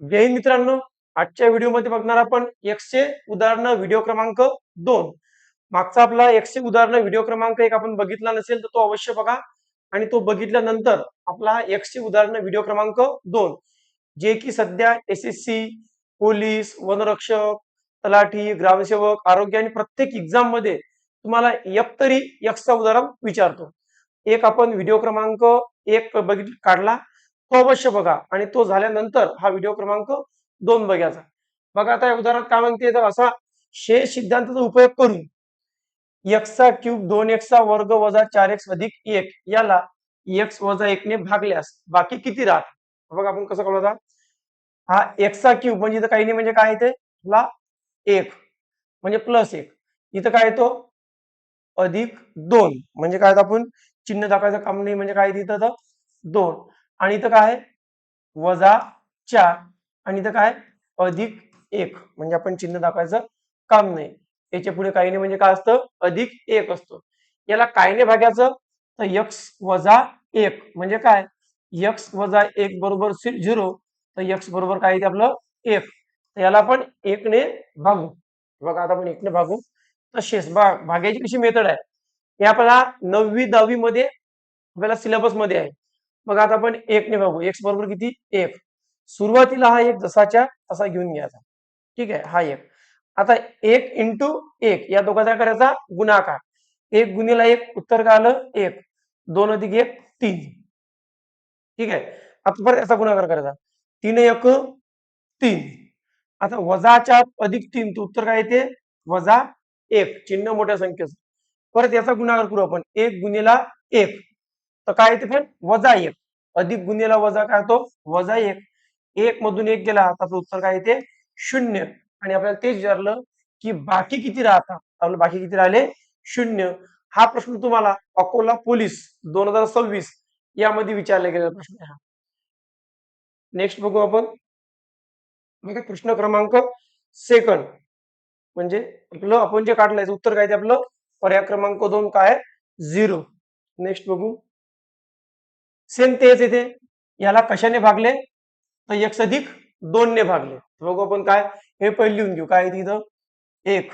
जय हिंद मित्रांनो, आजच्या व्हिडिओमध्ये बघणार आपण एक्सचे उदाहरण व्हिडिओ क्रमांक 2. मागचा आपला एक्सचे उदाहरण व्हिडिओ क्रमांक 1 आपण बघितला नसेल तर तो अवश्य बघा आणि तो बघितल्यानंतर आपला एक्सचे उदाहरण व्हिडिओ क्रमांक 2 जे की सध्या एसएससी, पोलीस, वनरक्षक, तलाठी, ग्रामसेवक, आरोग्य आणि प्रत्येक एक्झाम मध्ये तुम्हाला एक तरी एक्सचा उदाहरण विचारतो. एक आपण व्हिडिओ क्रमांक 1 काढला, तो अवश्य बघा आणि तो झाल्यानंतर हा व्हिडिओ क्रमांक 2 बघायचा. बघा आता या उदाहरणात काय म्हणते तर असा शेष सिद्धांताचा उपयोग करून एक्सचा क्यूब 2x चा वर्ग वजा 4x अधिक 1 याला x वजा 1 ने भागल्यास बाकी किती राहतात. बघा आपण कसं करू आता. हा एक्सचा क्यूब म्हणजे इथं काही नाही म्हणजे काय येते ला 1 म्हणजे प्लस 1. इथं काय येतो अधिक 2 म्हणजे काय आपण चिन्ह दाखवायचं काम नाही म्हणजे काय तिथं 2 आणि इथं काय वजा 4 आणि इथं काय अधिक 1 म्हणजे आपण चिन्ह दाखवायचं काम नाही. याच्या पुढे काही नाही म्हणजे काय असतं अधिक 1 असतो. याला काय ने भागायचं तर x वजा 1 म्हणजे काय x वजा 1 बरोबर 0 तर x बरोबर काय येते आपलं 1. तर याला आपण 1 ने भागू. बघा आता आपण 1 ने भागू तर शेष भागायची कशी मेथड आहे हे आपल्याला 9वी 10वी मध्ये आपल्याला सिलेबस मध्ये आहे. मग आता आपण 1 ने भागू. x बरोबर किती 1. सुरुवातीला हा 1 जसाच्या तसा घेऊन घ्यायचा. ठीक आहे हा 1. आता 1 इंटू 1 या दोघांचा करायचा गुणाकार. 1 गुणिला 1 उत्तर काय आलं 1. 2 अधिक 1 3. ठीक आहे. आता परत याचा गुणाकार करायचा. 3 1 3. आता वजा 4 अधिक 3 तर उत्तर काय येते वजा 1 चिन्ह मोठ्या संख्येचं. परत याचा गुणाकार करू आपण 1 गुणिला 1 तर काय येते पण वजा 1 अधिक गुणिला वजा काय तो वजा 1. 1 मधून 1 गेला तर आपलं उत्तर काय येते 0 आणि आपल्याला तेच विचारलं की बाकी किती राहतात. आपलं बाकी किती राहिले 0. हा प्रश्न तुम्हाला अकोला पोलीस 2026 यामध्ये विचारला गेलेला प्रश्न आहे. नेक्स्ट बघू आपण. प्रश्न क्रमांक 2 म्हणजे आपलं आपण जे काढलंय उत्तर काय ते आपलं पर्याय क्रमांक 2 काय 0. नेक्स्ट बघू. सेम तेच येते. याला कशाने भागले तर x अधिक 2 ने भागले. बघू आपण काय हे पहिले लिहून घेऊ. काय तिथं 1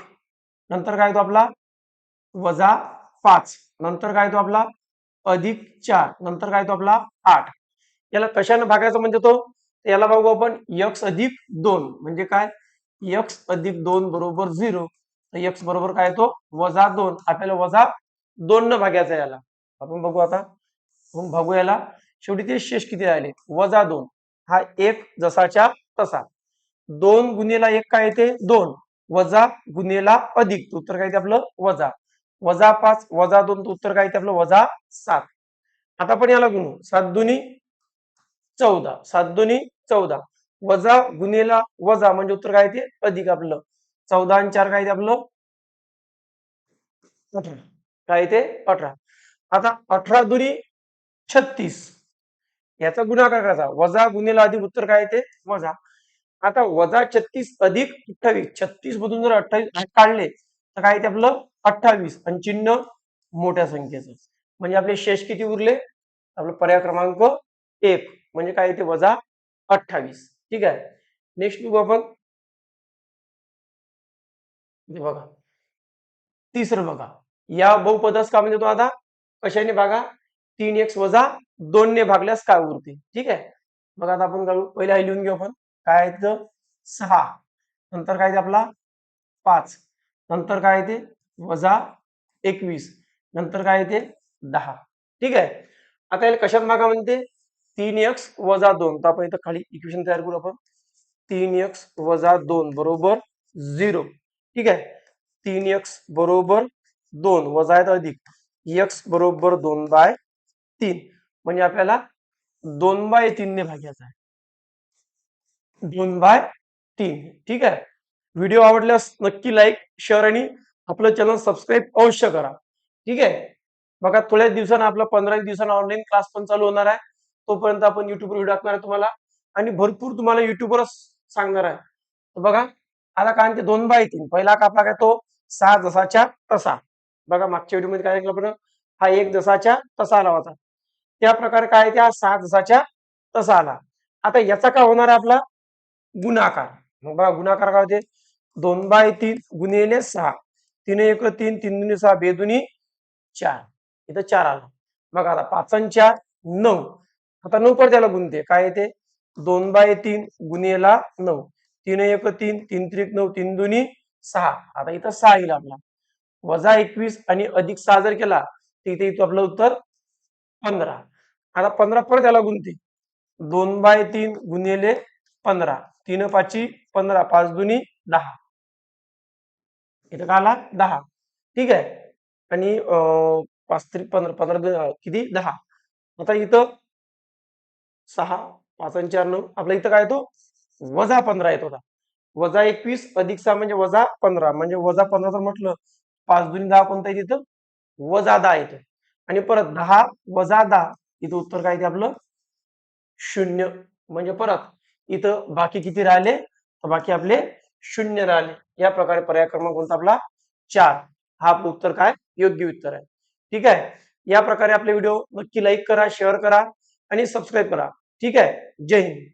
नंतर काय तो आपला वजा 5 नंतर काय तो आपला अधिक 4 नंतर काय तो आपला 8. याला कशाने भागायचं म्हणजे तो याला बघू आपण x अधिक 2 म्हणजे काय x अधिक 2 बरोबर 0. तर x बरोबर काय तो वजा 2. आपल्याला वजा 2 न भागायचं याला. आपण बघू आता आपण भागू याला. शेवटी ते शेष किती राहिले वजा 2. हा 1 जसाच्या तसा. 2 गुणिला 1 काय येते 2 वजा गुणिला अधिक उत्तर काय येते आपलं वजा. वजा 5 वजा 2 उत्तर काय येते आपलं वजा 7. आता आपण याला गुणू 7 दुनी 14 7 दुनी 14 वजा गुणिला वजा म्हणजे उत्तर काय येते अधिक आपलं 14 आणि 4 काय येते आपलं 18. काय येते 18. आता 18 दुनी 36 याचा गुणाकार करायचा वजा गुणिला अधिक उत्तर काय येते वजा. आता वजा 36 अधिक 28 36 मधून जर 28 काढले तर काय येते आपलं 28 आणि चिन्ह मोठ्या संख्येचं म्हणजे आपले शेष किती उरले आपलं पर्याय क्रमांक 1 म्हणजे काय येते वजा 28. ठीक आहे. नेक्स्ट बघू आपण. बघा तिसरं बघा या बहुपदास का म्हणजे तो आता कशाने भागा 3x वजा 2 ने भागल्यास काय उरते. ठीक आहे. बघा आता आपण पहिला लिहून घेऊ आपण. काय आहे 6 नंतर काय ते आपला 5 नंतर काय येते वजा 21 नंतर काय येते 10. ठीक आहे. आता याला कशात भागा म्हणते 3x वजा 2 तर आपण इथं खाली इक्वेशन तयार करू आपण. 3x वजा 2 बरोबर 0. ठीक आहे. 3x बरोबर 2 वजा आहेत अधिक x बरोबर 2/3 म्हणजे आपल्याला 2/3 ने भागायचा आहे. 2/3. ठीक आहे. व्हिडिओ आवडल्यास नक्की लाईक शेअर आणि आपलं चॅनल सबस्क्राईब अवश्य करा. ठीक आहे. बघा थोड्याच दिवसांनी आपला 15 दिवसांना ऑनलाईन क्लास पण चालू होणार आहे. तोपर्यंत आपण युट्यूबवर व्हिडिओ टाकणार आहे तुम्हाला आणि भरपूर तुम्हाला युट्यूबवरच सांगणार आहे. बघा आता काय ते 2/3 पहिला कापला काय तो 6 जसाच्या तसा. बघा मागच्या व्हिडिओ मध्ये काय ऐकलं आपण हा 1 जसाच्या तसा आला होता. त्या प्रकारे काय त्या 6 जसाच्या तसा आला. आता याचा काय होणार आहे आपला गुणाकार. मग बघा गुणाकार काय होते 2/3 गुणिले 6 3 1 3 3 दुनी 6 बेदुनी 4 इथं 4 आलं. बघा आता 5 आणि 4 9. आता 9 पर त्याला गुणते काय येते 2/3 गुणिले 9 3 1 3 3 3 9 3 दुनी 6. आता इथं 6 येईल आपला वजा 21 आणि अधिक 6 जर केला तर इथे येतो आपलं उत्तर 15. आता 15 परत त्याला गुणते 2/3 गुणिले 15 3 5 15 5 दुनी 10 इथं काय आला 10. ठीक आहे आणि 5 3 15 15 किती 10. आता इथं 6 5 आणि 4 9 आपल्या इथं काय येतो वजा 15 येत होता. वजा 21 अधिक 6 म्हणजे वजा 15 म्हणजे वजा 15 जर म्हटलं 5 दुनी 10 कोणता येते इथं वजा 10 येते आणि परत 10 वजा 10 इथं उत्तर काय येते आपलं 0. म्हणजे परत इथं बाकी किती राहिले तर बाकी आपले 0 राहिले. या प्रकारे पर्याय क्रमांक कोणता आपला 4 हा आपलं उत्तर काय योग्य उत्तर आहे. ठीक आहे या प्रकारे आपले व्हिडिओ नक्की लाईक करा शेअर करा आणि सबस्क्राईब करा. ठीक आहे जय हिंद.